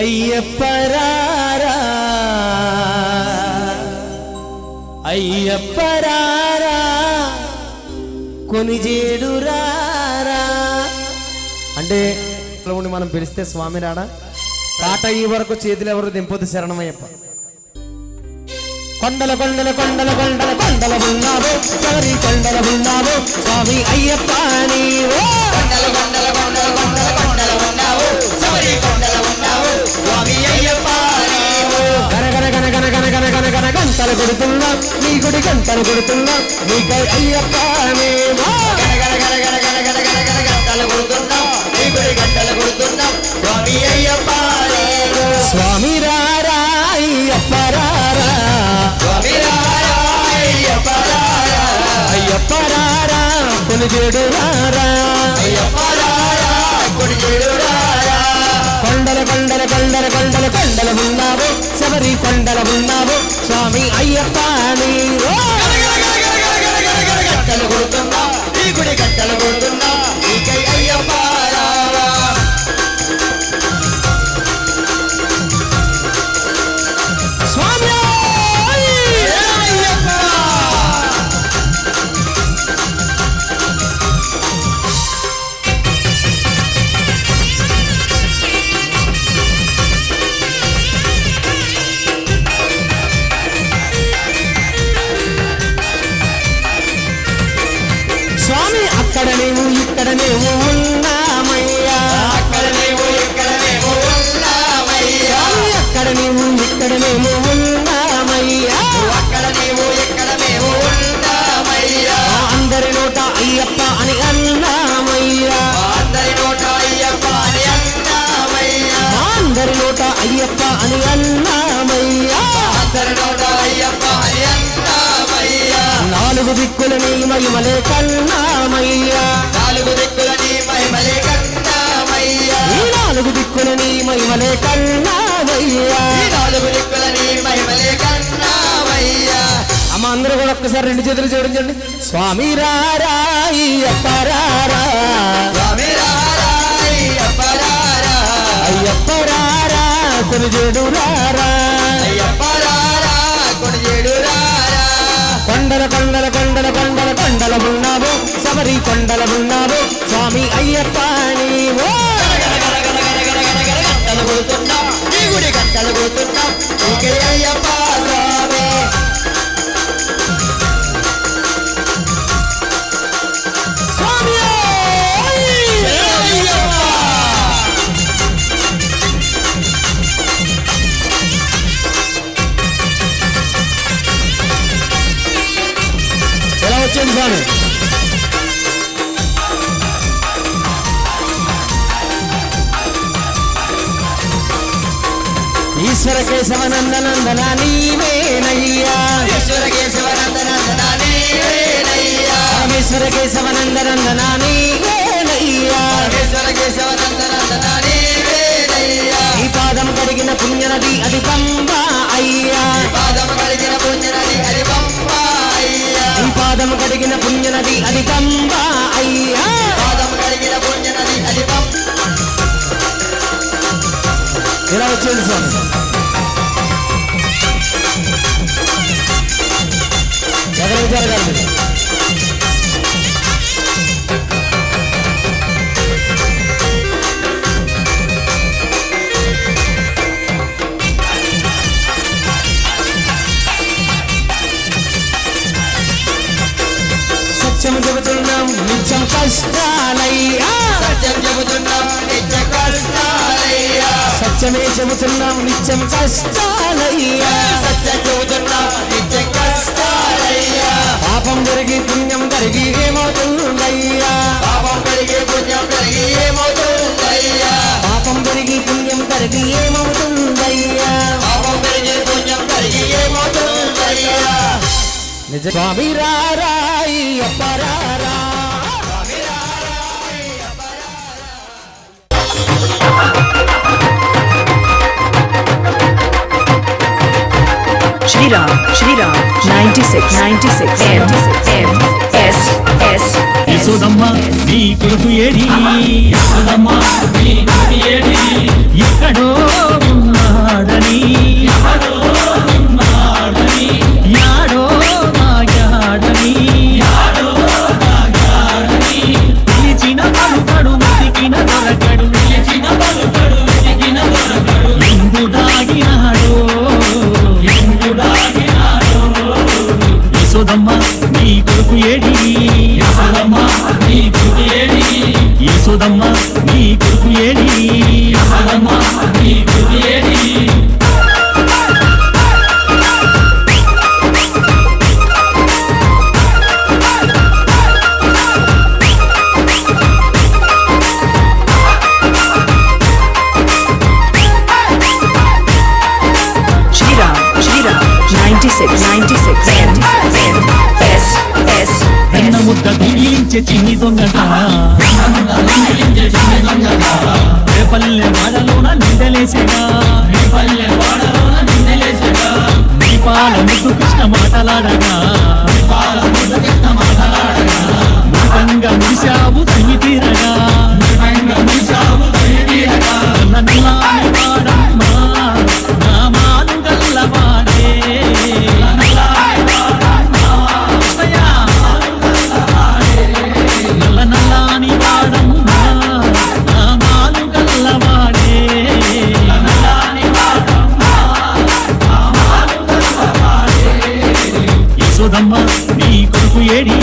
అయ్యప్పరారా అయ్యప్పరారా కొనిజేడురారా అంటే మనం పిలిస్తే స్వామి రాడా పాట ఈ వరకు చేతులు ఎవరు దింపొద్దు శరణమయ్యప్ప కొండల కొండల కొండల కొండల కొండల ఉన్నావు సరి కొండల ఉన్నావు స్వామి అయ్యప్ప నీవో కొండల కొండల కొండల కొండల కొండల ఉన్నావు సరి కొండల ఉన్నావు స్వామి అయ్యప్ప నీవో గన గన గన గన గన గన గన గన గంటలు కొడుతున్నా నీ గుడి గంటలు కొడుతున్నా నీకై అయ్యప్ప నీవో గన గన గన గన గన గన గన గన గంటలు కొడుతున్నా నీ గుడి గంటలు కొడుతున్నా స్వామి అయ్యప్ప నీవో స్వామి రారా అయ్యప్ప రారా అయ్యప్పరారా కొనిజేడురారా కొండల కొండల కొండల కొండల కొండల ఉన్నావు శబరి కొండల ఉన్నావు స్వామి అయ్యప్ప నీవో గంటలు కొడుతున్నా ఈ గుడి గంటలు కొడుతున్నా నీకై అయ్యప్ప స్వామి అక్కడ నీవు ఇక్కడ నీవు ఉన్నామయ్యా అక్కడ నీవు ఇక్కడ నీవు ఉన్నామయ్యా అక్కడ నీవు ఇక్కడ నీవు ఉన్నామయ్యా అక్కడ నీవు ఇక్కడ నీవు ఉన్నామయ్యా అందరి నోట అయ్యప్ప అని అన్నామయ్యా అందరి నోట అయ్యప్ప అని అన్నామయ్యా అందరి నోట అయ్యప్ప అని అన్నామయ్యా అందరి నోట అయ్యప్ప అని అన్నామయ్యా నాలుగు దిక్కుల నీ మహిమలే కన్నామయ్యా నాలుగు దిక్కుల నీ మహిమలే కన్నామయ్యా ఈ నాలుగు దిక్కుల నీ మహిమలే కన్నామయ్యా ఈ నాలుగు దిక్కుల నీ మహిమలే కన్నామయ్యా అమ్మ అందరూ కూడా ఒక్కసారి రెండు చేతులు జోడించండి స్వామి రారా అయ్యప్పరారా స్వామి రారా అయ్యప్పరారా అయ్యప్పరారా కొనిజేడురారా అయ్యప్పరారా కొనిజేడురారా కొండల కొండల కొండల కొండల కొండల ఉన్నావు శబరి కొండల ఉన్నావు స్వామి అయ్యప్ప నీవో గంటలు కొడుతున్నా నీ గుడి గంటలు కొడుతున్నా నీకే అయ్యప్ప స్వామి స్వామి ఎలా వచ్చింది స్వామి ఈశ్వర కేశవ నందనందన నీవేనయ్యా ఈశ్వర కేశవ నందనందన నీవేనయ్యా ఈశ్వర కేశవ నందనందన నీవేనయ్యా ఈశ్వర కేశవ నందనందన నీవేనయ్యా ఈ పాదం కడిగిన పుణ్యనది అది పంబా అయ్యా పాదం కడిగిన పుణ్యనది అది పంబా అయ్యా ఈ పాదం కడిగిన పుణ్యనది అది పంబా అయ్యా పాదం కడిగిన పుణ్యనది అది పంబా ఎలా వచ్చేది స్వామి జరగాలి సత్యం చెబుతున్నాం నిత్యం కష్టాలయ్యా సత్యం చెబుతున్నాం నిత్యం కష్టాలయ్యా సత్యమే చెబుతున్నాం నిత్యం కష్టాలయ్యా సత్యం చెబుతున్నాం నిత్యం కష్టాలయ్యా పాపం జరిగి పుణ్యం జరిగి ఏమవుతుందయ్యా పాపం జరిగి పుణ్యం జరిగి ఏమవుతుందయ్యా పాపం జరిగి పుణ్యం జరిగి ఏమవుతుందయ్యా పాపం జరిగి పుణ్యం జరిగి ఏమవుతుందయ్యా నిజ స్వామి రారా అయ్యప్పరారా Shriram 96 MS యశోదమ్మ నీ కొడుకు ఏడి యశోదమ్మ నీ కొడుకు ఏడి ఎక్కడో వెన్న ముద్ద దొంగిలించే చిన్ని దొంగట రేపల్లె వాడలోన నిందలేసేగా నీ పాల ముద్దు కృష్ణ మాటలాడగా మూకంగా మురిశావు తల్లి తీరగా నల్లాని వాడమ్మా నామాలు గల్లవాడే నల్లని వాడమ్మా నామాలు గల్లవాడే యశోదమ్మ నీ కొడుకు ఏడి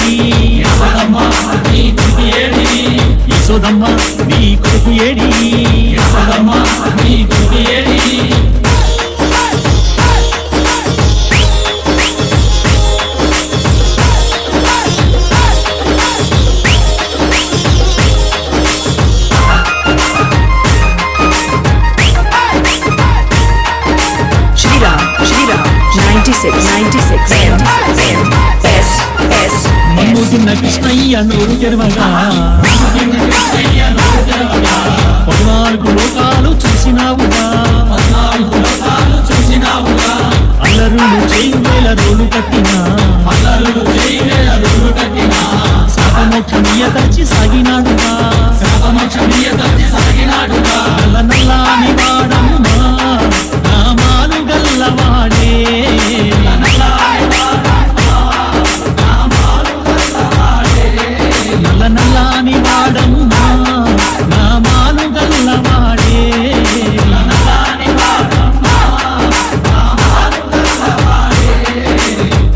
యశోదమ్మ నీ కొడుకు ఏడి యశోదమ్మ నీ కొడుకు ఏడి యశోదమ్మ నీ కొడుకు ఏడి మన్నుతున్న కృష్ణయ్య నోరు తెరవగా 14 లోకాలు చూసినావుగా అల్లరులు చేయి వేల రోలు కట్టినా శాపమోక్షమీయ తచ్చి సాగినాడుగా నల్లాని వాడమ్మా నామాలు గల్లవాడే నల్లాని వాడమ్మా నామాలు గల్లవాడే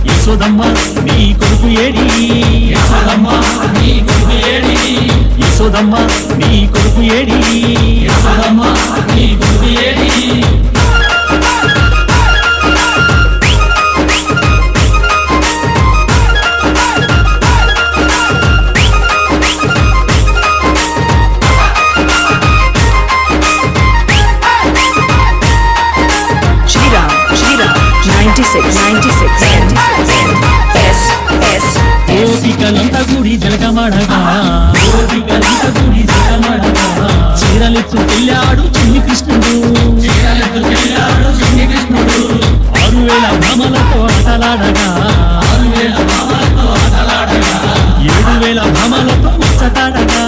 యశోదమ్మ నీ కొడుకు ఏడి యశోదమ్మ నీ కొడుకు ఏడి యశోదమ్మ నీ కొడుకు ఏడి యశోదమ్మ నీ కొడుకు ఏడి గోపికలంత గుడి జలకమడగా చీరలెత్తు వెళ్ళాడు చిన్ని కృష్ణుడు 6000 భ్రమలతో ఆటలాడగా 7000 భ్రమలతో ముచ్చటాడగా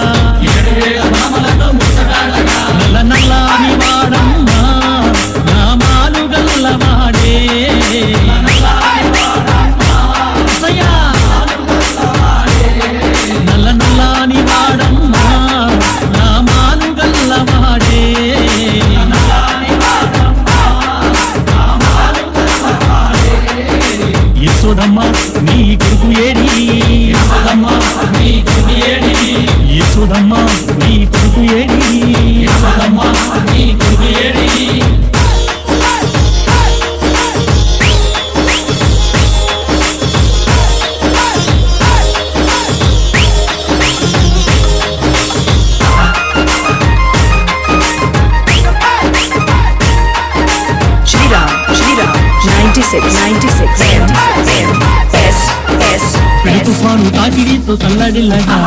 నల్లని వాడమ్మా నామాలు గల్లవాడే నల్లని వాడమ్మా నామాలు గల్లవాడే యశోదమ్మ నీ కొడుకు ఏడి యశోదమ్మ నీ కొడుకు ఏడి యశోదమ్మ నీ కొడుకు ఏడి యశోదమ్మ నీ కొడుకు ఏడి తుఫాను తాకిడితో తల్లడిల్లగా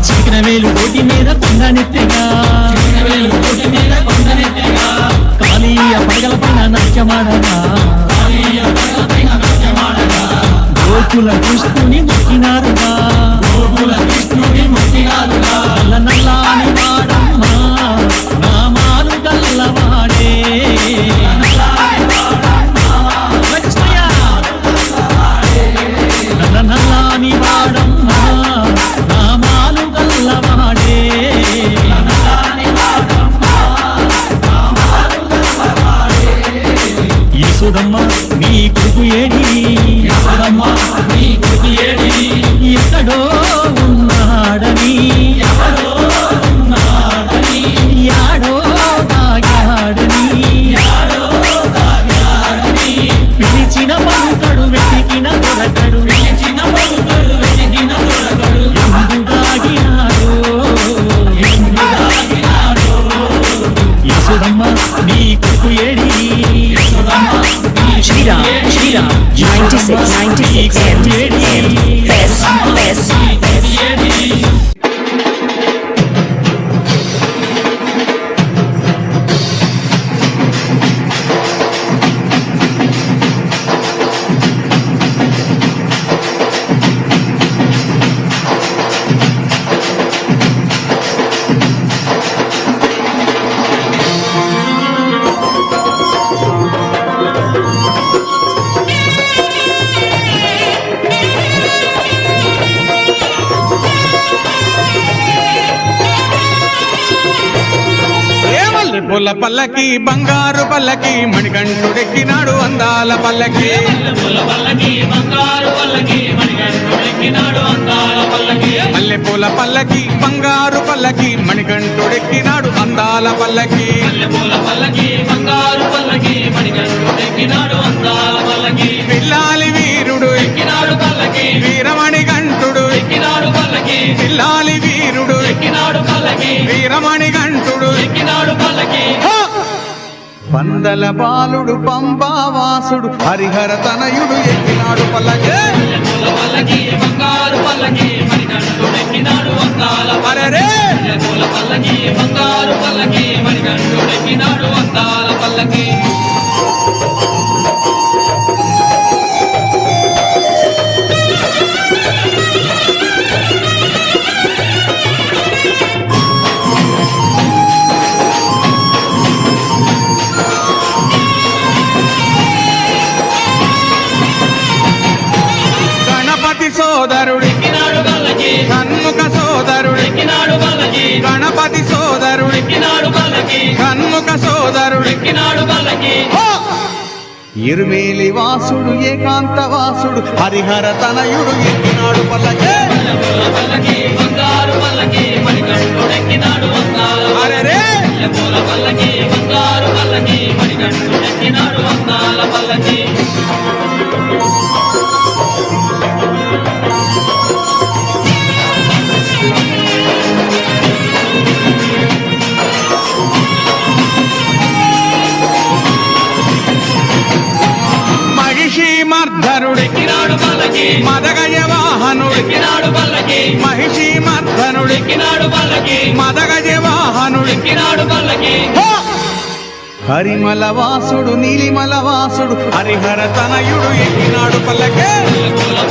చికిన వేలు కోటి మీద కొండనెత్తగా కాళీయ పడగల పైన నాట్యమాడగా గోకుల కృష్ణుని మొక్కినారుగా నల్లాని వాడమ్మా నామాలు గల్లవాడే నల్లాని వాడమ్మా నామాలు గల్లవాడే 96 M. Best. పుల్ల పల్లకి బంగారు పల్లకి మణికంఠుడెక్కినాడు అందాల పల్లకి మల్లె పూల పల్లకి బంగారు పల్లకి మణికంఠుడెక్కినాడు అందాల పల్లకి పిల్లాలి వీరుడు ఎక్కినాడు పల్లకి వీరమణి కంఠుడు ఎక్కినాడు పల్లకి పిల్లాలి వీరుడు ఎక్కినాడు పల్లకి వీరమణి కంఠుడు ఎక్కినాడు పల్లకి పందల బాలుడు పంబావాసుడు హరిహర తనయుడు ఎక్కినాడు పల్లకి బంగారు పల్లకి మణికంఠుడెక్కినాడు అందాల పల్లకి బంగారు పల్లకి మణికంఠుడెక్కినాడు అందాల పల్లకి సోదరుడు కన్ముఖ సోదరుడు గణపతి సోదరుడు కన్ముఖ సోదరుడు ఇరుమేలి వాసుడు ఏకాంత వాసుడు హరిహర తనయుడు ఎక్కినాడు పల్లకి అరెరే మర్ధనుడెక్కినాడు పల్లకి మదగజ వాహనుడెక్కినాడు పల్లకి మహిషి మర్ధనుడెక్కినాడు పల్లకి మదగజ వాహనుడెక్కినాడు పల్లకి హరిమల వాసుడు నీలిమల వాసుడు హరిహర తనయుడు ఎక్కినాడు పల్లకి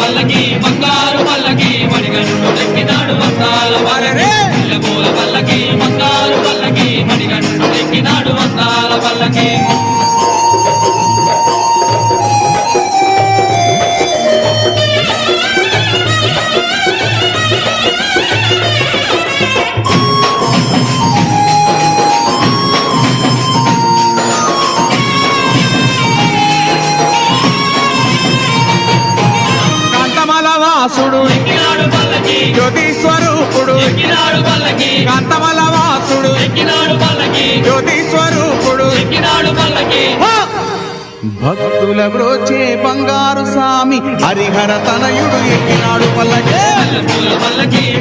పల్లకి బంగారు పల్లకి మణికంఠుడెక్కినాడు అందాల పల్లకి బంగారు పల్లకి మణికంఠుడెక్కినాడు అందాల పల్లకి వాసుడు జ్యోతి స్వరూపుడు కాంతమల వాసుడు జ్యోతి స్వరూపుడు భక్తుల బ్రోచే బంగారు స్వామి హరిహర తనయుడు ఎక్కినాడు పల్లకి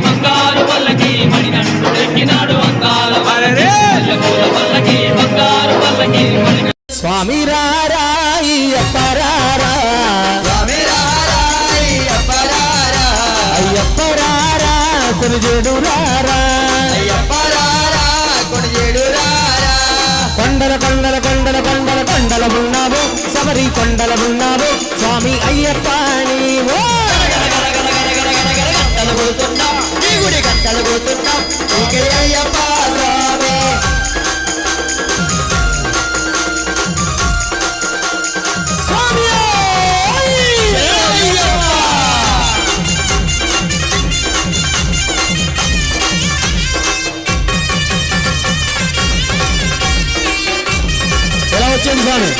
బంగారు పల్లకి బంగారు పల్లకి స్వామి రారాయ్యప్ప రారా అయ్యప్ప రారా కొనిజేడు రారా కొండల కొండల కొండల కొండల కొండల ఉన్నావు శబరి కొండల ఉన్నావు స్వామి అయ్యప్ప నీవు గంటలు కొడుతున్నావు నీ గుడి గంటలు కొడుతున్నావు అయ్యప్ప స్వామి ఎలా వచ్చింది స్వామి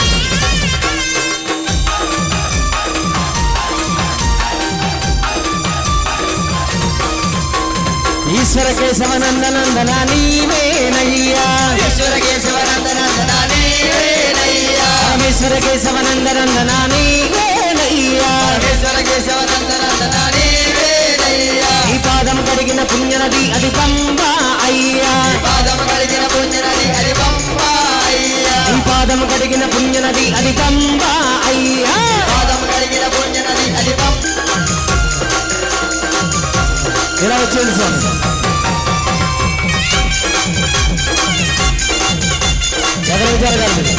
ఈశ్వర కేశవనందనందన నీవేనయ్యా ఈశ్వర కేశవనందనందన నీవేనయ్యా ఈశ్వర కేశవనందనందన నీవేనయ్యా ఈశ్వర కేశవనందనందన నీవేనయ్యా ఈ పాదం కడిగిన పుణ్యనది అది పంబా అయ్యా పాదం కడిగిన పుణ్యనది అది పంబా అయ్యా ఈ పాదం కడిగిన పుణ్యనది అది పంబా అయ్యా పాదం కడిగిన పుణ్యనది వచ్చేది స్వామి. ఎక్కడ జరగాలి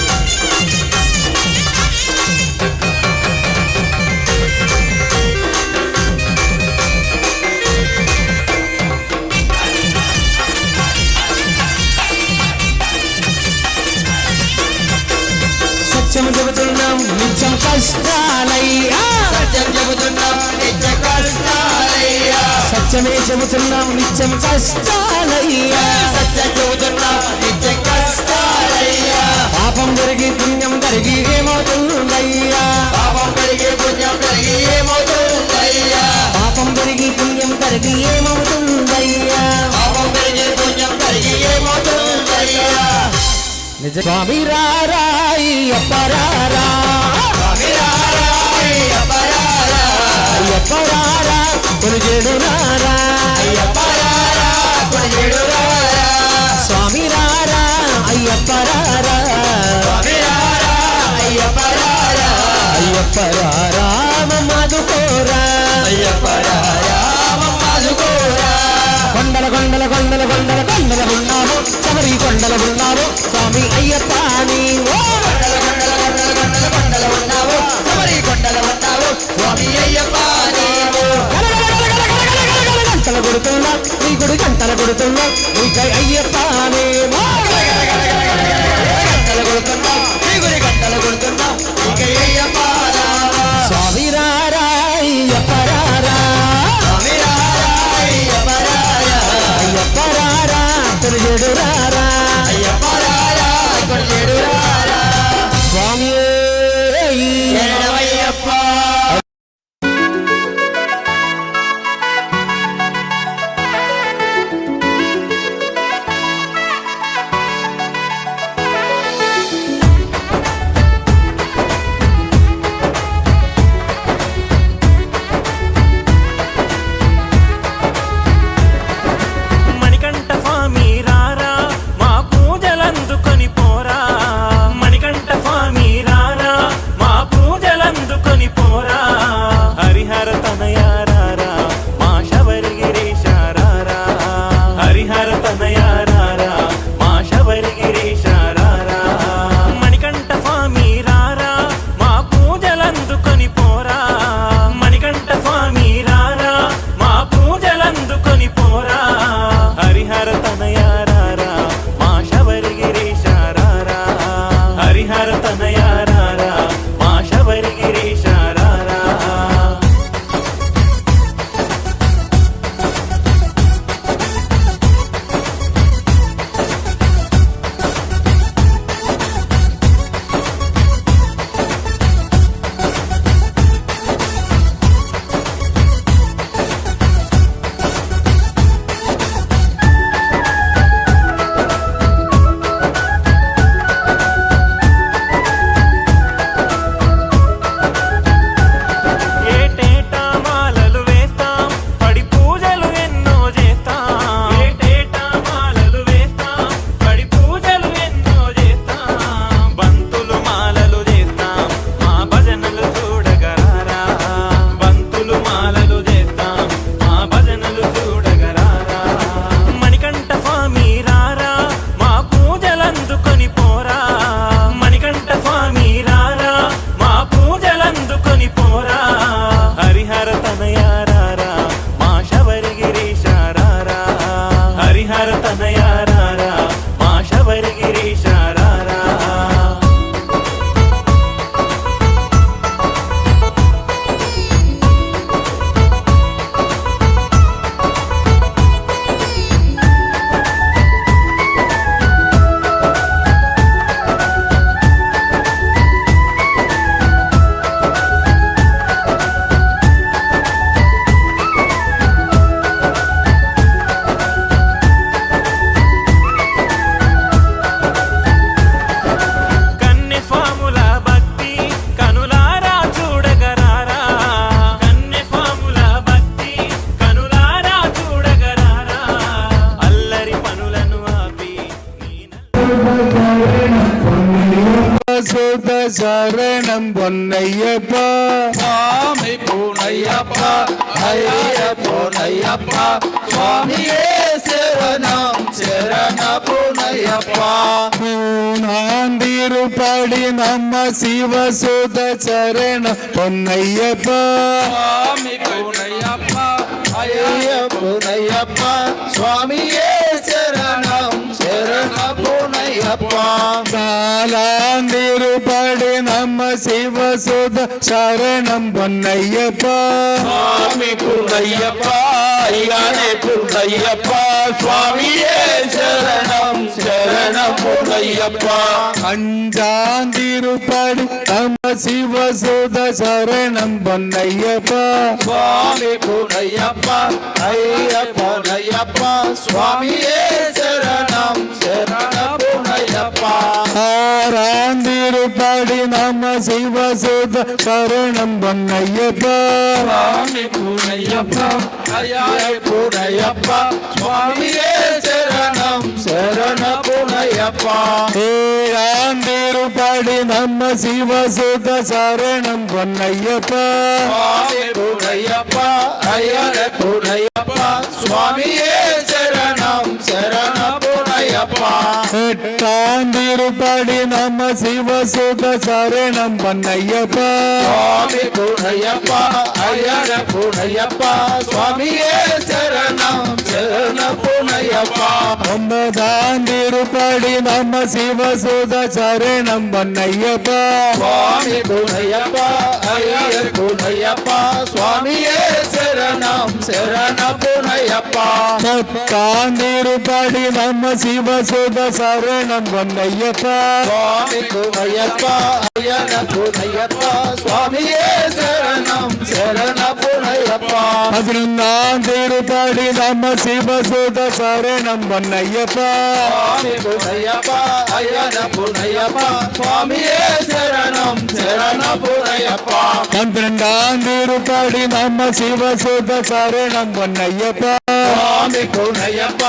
సత్యం చెబుతున్నాం నిత్యం కష్టాలయ్యా. సత్యం చెబుతున్నాం నిత్య కష్టాలయ్యా. సత్యమే చెబుతున్నాం నిత్యం కష్టాలయ్యా. సత్యం చెబుతున్నాం నిత్య కష్టాలయ్యా. పాపం పెరిగి పుణ్యం కలిగి ఏమవుతుందయ్యా. పాపం పెరిగి పుణ్యం పెరిగి ఏమవుతుందయ్యా. పాపం పెరిగి పుణ్యం కలిగి ఏమవుతుందయ్యా. పాపం పెరిగి పుణ్యం పెరిగి ఏమవుతుందయ్యా. నిజ స్వామి రారా అయ్యప్ప రారా. స్వామి రారా అయ్యప్ప రారా. అయ్యప్ప రారా కొలిచేడు రారా. అయ్యప్ప రారా కొలిచేడు రారా. స్వామి రారా అయ్యప్ప రారా. స్వామి రారా అయ్యప్ప రారా. అయ్యప్ప రారా మమ్మాదుకోరా. అయ్యప్ప రారా మమ్మాదుకోరా. కొండల కొండల కొండల కొండల కొండల ఉన్నాము శబరి కొండల ఉన్నాము స్వామి అయ్యప్ప నీవో. కొండల కొండల కొండల కొండల కొండల ఉన్నావు. శబరి కొండల ఉన్నావు. స్వామి అయ్యప్ప నీవు. గంటలు కొడుతున్నా నీ గుడి గంటలు కొడుతున్నా నీకై అయ్యప్ప నీవో. గంటలు కొడుతున్నావు. నీ గురి గంటలు కొడుతున్నావు. నీకై అయ్యప్ప రావా. స్వామి రారా అయ్యప్ప రారా. స్వామి రారా అయ్యప్ప రారా. అయ్యప్ప రారా కొలిచేడు రారా. అయ్యప్ప రారా కొలిచేడు రారా. స్వామి శరణమయ్యప్ప. మణికంఠ స్వామి రారా మా పూజలందుకొని పోరా. మణికంఠ స్వామి రారా మా పూజలందుకొని పోరా. హరిహర తనయ రారా మా శబరిగిరీశ రారా. హరిహర తనయ రారా మా శబరిగిరీశ రారా. మణికంఠ స్వామి రారా మా పూజలందుకొని పోరా. మణికంఠ స్వామి రారా మా పూజలందుకొని పోరా. హరిహర తనయ రారా మా శబరిగిరీశ రారా. హరిహర తనయ రారా మా శబరిగిరీశ రారా. ఏటేటా మాలలు వేస్తాం పడి పూజలు ఎన్నో చేస్తాం. ఏటేటా మాలలు వేస్తాం పడి పూజలు ఎన్నో చేస్తాం. బంతులు మాలలు చేస్తాం మా భజనలు చూడగరారా. బంతులు మాలలు చేస్తాం మా భజనలు చూడగరారా. మణికంఠ స్వామి రారా మా పూజలందుకొని పోరా. మణికంఠ స్వామి రారా మా పూజలందుకొని పోరా. హరిహర తనయ రారా మా శబరిగిరీశ రారా. హరిహర తనయ రారా మా శబరిగిరీశ రారా. కన్నె స్వాముల భక్తి కనులారా చూడగరారా. కన్నె స్వాముల భక్తి కనులారా చూడగరారా. అల్లరి పనులను ఆపి శరణం పొన్నయ్యప్ప స్వామి పూనయ్యప్ప అయ్యప్ప స్వామియే శరణం శరణపునయ్యప్ప నాందిరుపడి నమ్మ శివ సుత చరణ పొన్నయ్యప్ప స్వామి పునయ్యప్ప అయ్యప్ప స్వామియే శరణం శరణపునయ్యప్ప నాందిరుపడి నమ్మ శివ సుత శరణం పొన్నయ్యప్ప స్వామి పునయ్యప్ప అయ్యానే పునయ్యప్ప స్వామియే శరణం శరణపునయ్యప్ప అంజాందిరుపడి నమ్మ శివ సుత శరణం పొన్నయ్యప్ప స్వామి పునయ్యప్ప అయ్యప్ప స్వామియే శరణం శరణపునయ్యప్ప ఆరాందిరుపడి నమ్మ శివ సుత శరణం పొన్నయ్యప్ప స్వామి పునయ్యప్ప పునయ్యప్ప స్వామియే శరణం శరణపునయ్యప్ప ఏరాందిరుపడి నమ్మ శివ సుత శరణం పొన్నయ్యప్ప స్వామి పునయ్యప్ప పునయ్యప్ప స్వామియే శరణం శరణపునయ్యప్ప ఎట్టాందిరుపడి నమ్మ శివ సుత శరణం పొన్నయ్యప్ప స్వామి పునయ్యప్ప పునయ్యప్ప స్వామియే శరణం శరణపునయ్యప్ప ఒంబదాందిరుపడి నమ్మ శివ సుత శరణం పొన్నయ్యప్ప స్వామి పునయ్యప్ప పునయ్యప్ప స్వామియే శరణం శరణపునయ్యప్ప పత్తాందిరుపడి నమ్మ శివ సుత శరణం పొన్నయ్యప్ప స్వామి పునయ్యప్ప పునయ్యప్ప స్వామియే శరణం శరణపునయ్యప్ప పదినందాందిరుపడి నమ్మ శివ సుత శరణం పొన్నయ్యప్ప స్వామి పునయ్యప్ప పునయ్యప్ప స్వామియే శరణం శరణపునయ్యప్ప పంతొమ్మిదాందిరుపడి నమ్మ శివ సుత శరణం పొన్నయ్యప్ప స్వామి పునయ్యప్ప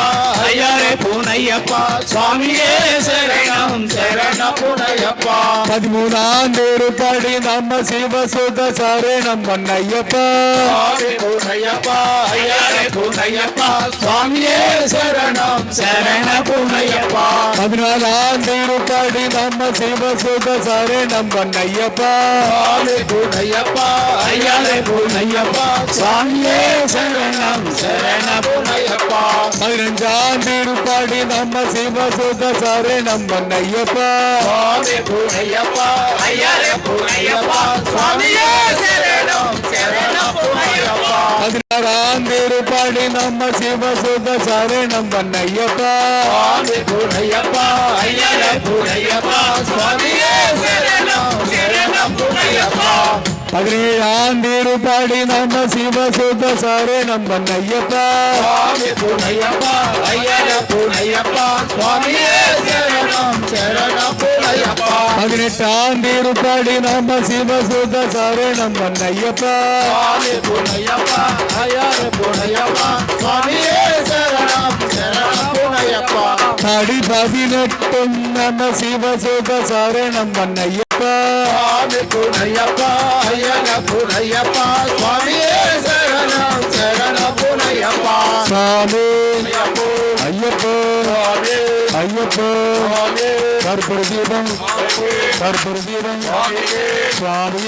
పునయ్యప్ప స్వామియే శరణం శరణపునయ్యప్ప పదిమూనాందిరుపడి నమ్మ శివ సుత శరణం పొన్నయ్యప్ప స్వామి పునయ్యప్ప పునయ్యప్ప స్వామియే శరణం శరణపునయ్యప్ప పద్నాలుగాందిరుపడి నమ్మ శివ సుత శరణం పొన్నయ్యప్ప స్వామి పునయ్యప్ప పునయ్యప్ప స్వామియే శరణం శరణపునయ్యప్ప పదినంజాందిరుపడి నమ్మ శివ సుత శరణం పొన్నయ్యప్ప స్వామి పునయ్యప్ప పునయ్యప్ప స్వామియే శరణం శరణపునయ్యప్ప పదినారాందిరుపడి నమ్మ శివ సుత శరణం పొన్నయ్యప్ప స్వామి పునయ్యప్ప పునయ్యప్ప స్వామియే శరణం శరణపునయ్యప్ప పదినేడాందిరుపడి నమ్మ శివ సుత శరణం పొన్నయ్యప్ప స్వామి పునయ్యప్ప పునయ్యప్ప స్వామియే శరణం శరణపునయ్యప్ప పదినెట్టాందిరుపడి నమ్మ శివ సుత శరణం పొన్నయ్యప్ప స్వామి పునయ్యప్ప పునయ్యప్ప స్వామియే శరణం శరణపునయ్యప్ప పడి పదినెట్టు నమ్మ శివ సుత శరణం పొన్నయ్యప్ప స్వామి పునయ్యప్ప పునయ్యప్ప స్వామియే శరణం శరణపునయ్యప్ప స్వామి అయ్యప్ప అయ్యప్ప కర్పూర దీపం స్వామి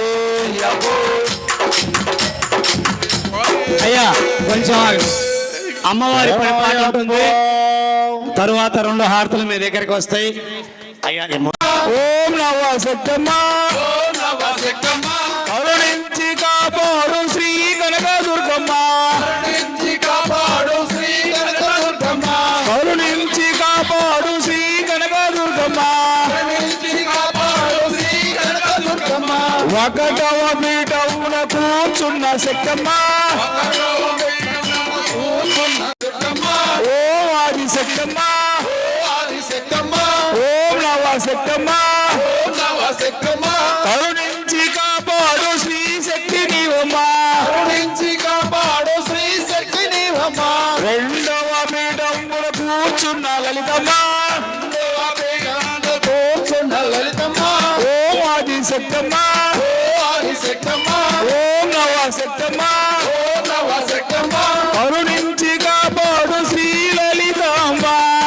అయ్యా కొంచెం అమ్మవారి పని పాట ఉంటుంది, తరువాత 2 హారతులు మీ దగ్గరికి వస్తాయి. అయ్యా ఓం నవ సత్తమ్మ కరుణించి కాపాడు శ్రీ కనకదుర్గమ్మ కాపాడు శ్రీ కనకదుర్గమ్మ కరుణించి కాపాడు శ్రీ కనకదుర్గమ్మ కాపాడు శ్రీ కనకదుర్గమ్మ ఒకటవ పీఠమున కూర్చున్న శక్తమ్మ ఓం ఆది శక్తమ్మ ఓం నవ శక్తమ్మ కరుణించి కాపాడు శ్రీ శక్తి నీవమ్మ కాపాడు శ్రీ శక్తి నీవమ్మ రెండవ పీఠమున కూర్చున్న లలితమ్మ కూర్చున్న లలితమ్మ ఓం ఆది శక్తమ్మ ఆది ఆదిశక్తమ్మ ఓం నవశక్తమ్మ ఓం నవశక్తమ్మ కరుణించి కాపాడు శ్రీ లలితాంబ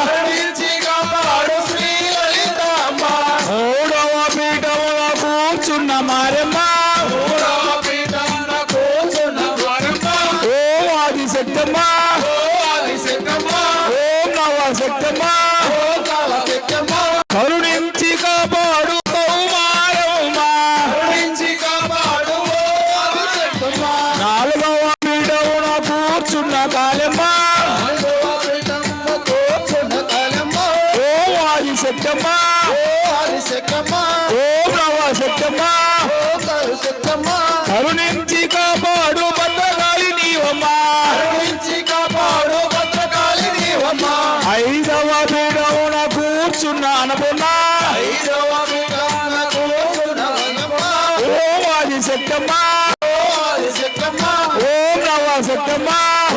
కరుణించి కాపాడు శ్రీ లలితాంబ మూడవ పీఠమున కూర్చున్న మారమ్మ మూడవ పీఠమున కూర్చున్న మారమ్మ ఓం ఆదిశక్తమ్మ ఓం ఆదిశక్తమ్మ ఓం నవశక్తమ్మ ఓం నవశక్తమ్మ కరుణించి కాపాడు కౌమారమ్మ కరుణించి కాపాడు ఓం ఆదిశక్తమ్మ నాలుగవ పీఠమున కూర్చున్న కాళమ్మ నాలుగవ పీఠమున కూర్చున్న కాళమ్మ ఓం ఆదిశక్తమ్మ ఓం ఆదిశక్తమ్మ ఓం నవశక్తమ్మ ఓం నవశక్తమ్మ కరుణించి కాపాడు భద్రకాళి నీవమ్మ కరుణించి కాపాడు భద్రకాళి నీవమ్మ ఐదవ పీఠమున కూర్చున్న అన్నపూర్ణ ఐదవ పీఠమున కూర్చున్న వనమ్మ ఓం ఆదిశక్తమ్మ ఓం ఆదిశక్తమ్మ ఓం నవశక్తమ్మ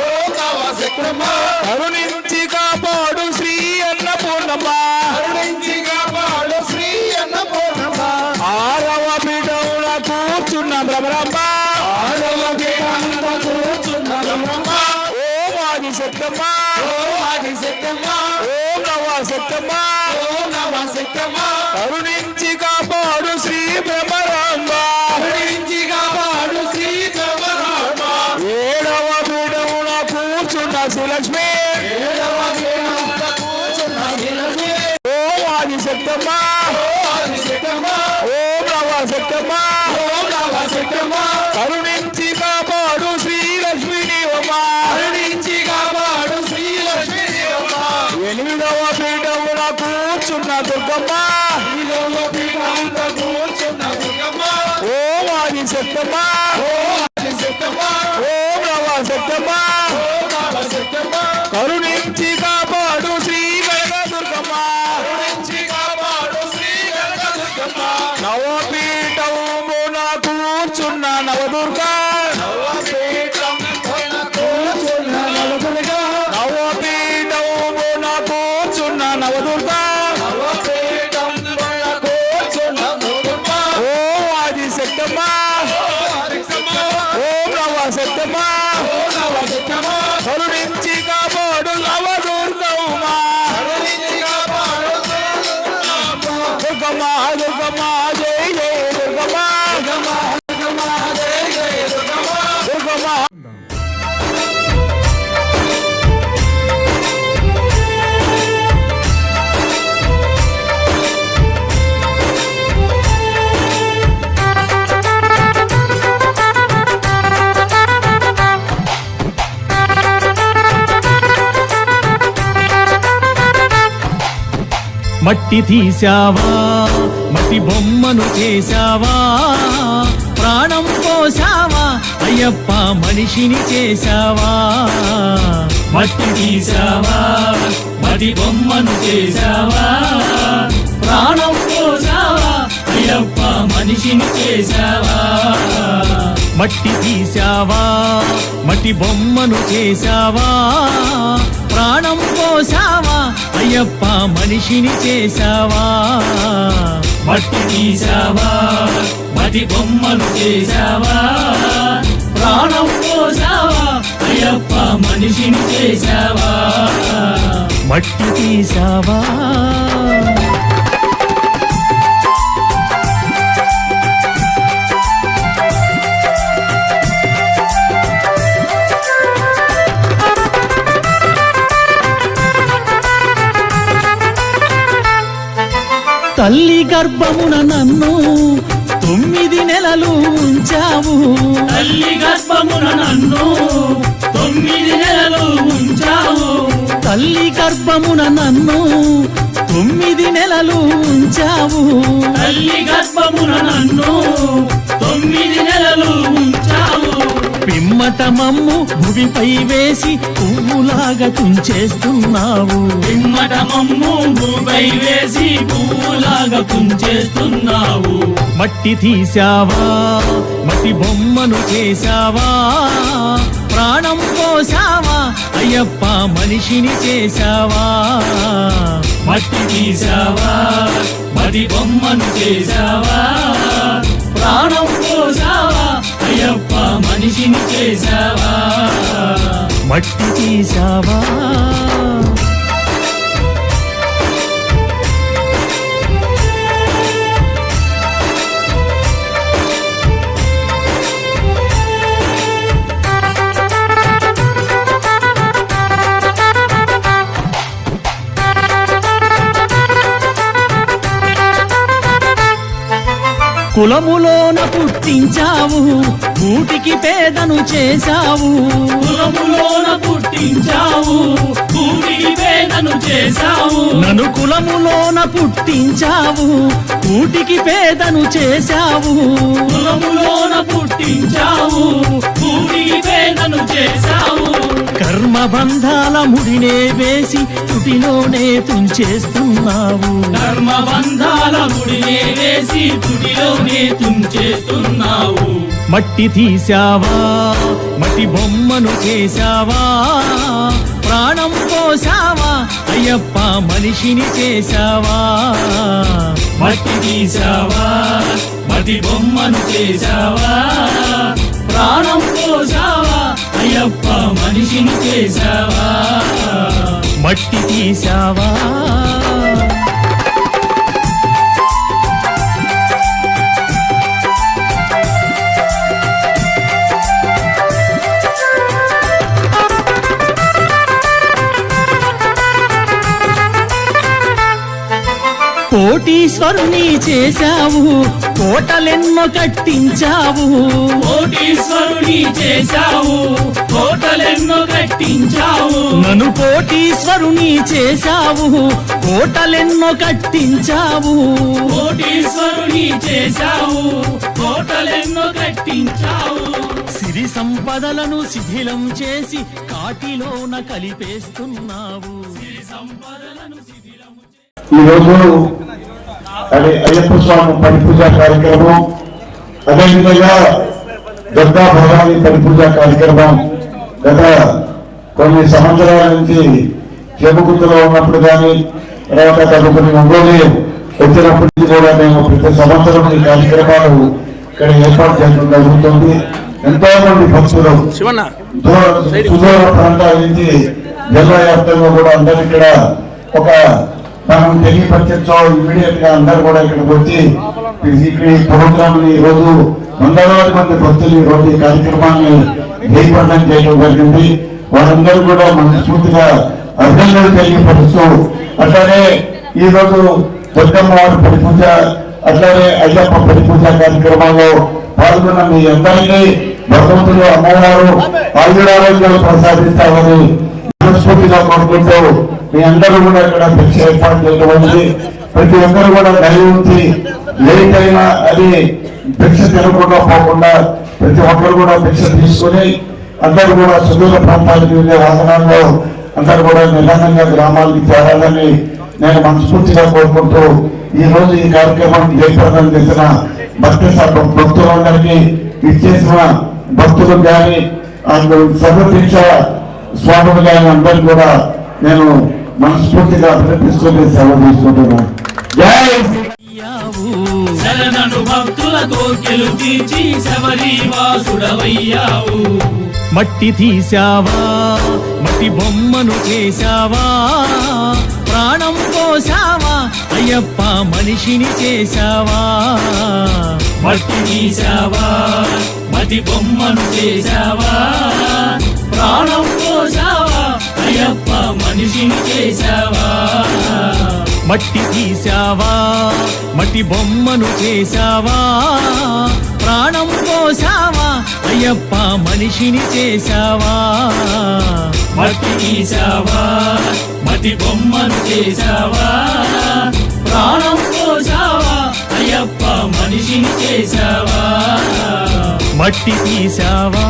ఓం నవశక్తమ్మ కరుణించి కాపాడు శ్రీ అన్నపూర్ణమ్మ కరుణించి కాపాడు శ్రీ అన్నపూర్ణమ్మ ఆరవ పీఠమున కూర్చున్న భ్రమరమ్మ ఆరవ పీఠమున కూర్చున్న వనమ్మ ఓం ఆదిశక్తమ్మ ఓం ఆదిశక్తమ్మ ఓం నవశక్తమ్మ ఓం నవశక్తమ్మ కరుణించి కాపాడు శ్రీ బ్రహ్మరాంబ కరుణించి కాపాడు శ్రీ బ్రహ్మరాంబ ఏడవ పీఠమున కూర్చున్న శ్రీలక్ష్మి ఏడవ పీఠమున కూర్చున్న శ్రీలక్ష్మి ఓం ఆదిశక్తమ్మ ఓం ఆదిశక్తమ్మ ఓం నవశక్తమ్మ ఓం నవశక్తమ్మ కరుణించి కాపాడు శ్రీలక్ష్మి నీవమ్మ కరుణించి కాపాడు శ్రీలక్ష్మి దేవమ్మ ఎనిమిదవ పీఠమున కూర్చున్న దుర్గమ్మ ఈలోవ పీఠమున కూర్చున్న దుర్గమ్మ ఓం ఆదిశక్తమ్మ ఓం ఆదిశక్తమ్మ ఓం నవశక్తమ్మ ఓం నవశక్తమ్మ కరుణించి కాపాడు శ్రీ కనకదుర్గమ్మ కరుణించి కాపాడు శ్రీ కనకదుర్గమ్మ నవపీఠమున కూర్చున్న నవదుర్గ నవపీఠమున కూర్చున్న నవదుర్గ నవపీఠమున కూర్చున్న నవదుర్గ నవపీఠమున కూర్చున్న దుర్గమ్మ ఓం ఆదిశక్తమ్మ ఓం ఆదిశక్తమ్మ ఓం నవశక్తమ్మ ఓం నవశక్తమ్మ కరుణించి కాపాడు నవదుర్గమ్మ కరుణించి కాపాడు దుర్గమ్మ దుర్గమ్మ దుర్గమ్మ జై జై దుర్గమ్మ దుర్గమ్మ జయ జయ దుర్గమ్మ దుర్గమ్మ మట్టి తీసావా మట్టి బొమ్మను చేశావా ప్రాణం పోసావా అయ్యప్ప మనిషిని చేశావా మట్టి తీసావా మట్టి బొమ్మను చేశావా ప్రాణం పోసావా అయ్యప్ప మనిషిని చేశావా మట్టి తీసావా మట్టి బొమ్మను చేశావా ప్రాణం పోసావా అయ్యప్ప మనిషిని చేశావా మట్టి తీసావా మట్టి బొమ్మను చేశావా ప్రాణం పోసావా అయ్యప్ప మనిషిని చేశావా మట్టి తీసావా తల్లి గర్భమున నన్ను 9 నెలలు ఉంచావు తల్లి గర్భమున నన్ను 9 నెలలు ఉంచావు తల్లి గర్భమున నన్ను 9 నెలలు ఉంచావు తల్లి గర్భమున నన్ను 9 నెలలు ఉంచావు పిమ్మట మమ్ము భూమిపై వేసి పువ్వులాగా తుంచేస్తున్నావు పిమ్మట మమ్ము భూమిపై వేసి పువ్వులాగా తుంచేస్తున్నావు మట్టి తీసావా మట్టి బొమ్మను చేశావా ప్రాణం పోసావా అయ్యప్ప మనిషిని చేశావా మట్టి తీసావా మట్టి బొమ్మను చేశావా ప్రాణం పోసావా మనిషిని చేశావా మట్టి తీసావా కులములోన పుట్టించావు కూటికి పేదను చేశావు కులములోన పుట్టించావు కూటికి పేదను చేశావు నన్ను కులములోన పుట్టించావు కూటికి పేదను చేశావు కులములోన పుట్టించావు కూటికి పేదను చేశావు కర్మబంధాల ముడినే వేసి తుటిలోనే తుంచేస్తున్నావు కర్మబంధాల ముడినే వేసి తుటిలోనే తుంచేస్తున్నావు మట్టి తీసావా మట్టి బొమ్మను చేశావా ప్రాణం పోసావా అయ్యప్ప మనిషిని చేశావా మట్టి తీసావా మట్టి బొమ్మను చేశావా ప్రాణం పోసావా అయ్యప్ప మనిషిని చేశావా మట్టి తీసావా కోటీశ్వరుని చేశావు కోటలెన్నో కట్టించావు కోటీశ్వరుని చేశావు కోటలెన్నో కట్టించావు నన్ను కోటీశ్వరుని చేశావు కోటలెన్నో కట్టించావు కోటీశ్వరుని చేశావు కోటలెన్నో కట్టించావు సిరి సంపదలను శిథిలం చేసి కాటిలోన కలిపేస్తున్నావు సిరి సంపదలను శిథిలం ఈరోజు అది అయ్యప్ప స్వామి పరిపూజ కార్యక్రమం, అదేవిధంగా దుర్గా భవాని పరిపూజ కార్యక్రమం గత కొన్ని సంవత్సరాల నుంచి చెబుకుతులో ఉన్నప్పుడు కానీ తర్వాత గత కొన్ని ఒంగోలు వచ్చినప్పటికీ కూడా మేము ప్రతి సంవత్సరం ఈ కార్యక్రమాలు ఇక్కడ ఏర్పాటు చేయడం జరుగుతుంది. ఎంతో మంది భక్తులు సుదూర ప్రాంతాల నుంచి జిల్లా వ్యాప్తంగా కూడా అందరూ ఇక్కడ ఒక మనం తెలియపరిచో ఇమీడియట్ గా అందరూ కూడా ఇక్కడికి వచ్చి ఈ ప్రోగ్రామ్ ని ఈ రోజు వందలాది మంది భక్తులు ఈ రోజు ఈ కార్యక్రమాన్ని జయప్రదం చేయడం జరిగింది. వారందరూ కూడా మనస్ఫూర్తిగా అభినందనలు తెలియపరుస్తూ అట్లానే ఈ రోజు దుర్గమ్మ వారి పరిపూజ అట్లానే అయ్యప్ప పరిపూజ కార్యక్రమాల్లో పాల్గొన్న మీ అందరికీ భగవంతులు అమ్మవారు ఆయురారోగ్యాలు ప్రసాదించాలని మనస్ఫూర్తిగా కోరుకుంటూ మీ అందరూ కూడా ఇక్కడ భిక్ష ఏర్పాటు చేయడం, ప్రతి ఒక్కరు కూడా దయ ఉంచి లేట్ అయినా అది భిక్ష తినకుండా పోకుండా ప్రతి ఒక్కరు కూడా భిక్ష తీసుకుని అందరూ కూడా సుదూర ప్రాంతాలకు వెళ్ళే వాహనాల్లో అందరూ కూడా నిదానంగా గ్రామాలకి చేరాలని నేను మనస్ఫూర్తిగా కోరుకుంటూ ఈ రోజు ఈ కార్యక్రమాన్ని జయప్రదం చేసిన భక్తులందరికీ ఇచ్చేసిన భక్తులకు కానీ సమర్పించ స్వాములు కానీ అందరికీ కూడా నేను మనస్ఫూర్తిగా అభినందిస్తూనే సెలవు తీసుకుంటున్నాను. శరణను భక్తుల కోర్కెలు తీర్చి శబరివాసుడవయ్యావు మట్టి తీసావా మట్టి బొమ్మను చేశావా ప్రాణం పోసావా అయ్యప్ప మనిషిని చేశావా మట్టి తీసావా మట్టి బొమ్మను చేశావా ప్రాణం పోసావా అయ్యప్ప మనిషిని చేశావా మట్టి తీసావా మట్టి బొమ్మను చేశావా ప్రాణం పోసావా అయ్యప్ప మనిషిని చేశావా మట్టి తీసావా మట్టి బొమ్మను చేశావా ప్రాణం పోసావా అయ్యప్ప మనిషిని చేశావా మట్టి తీసావా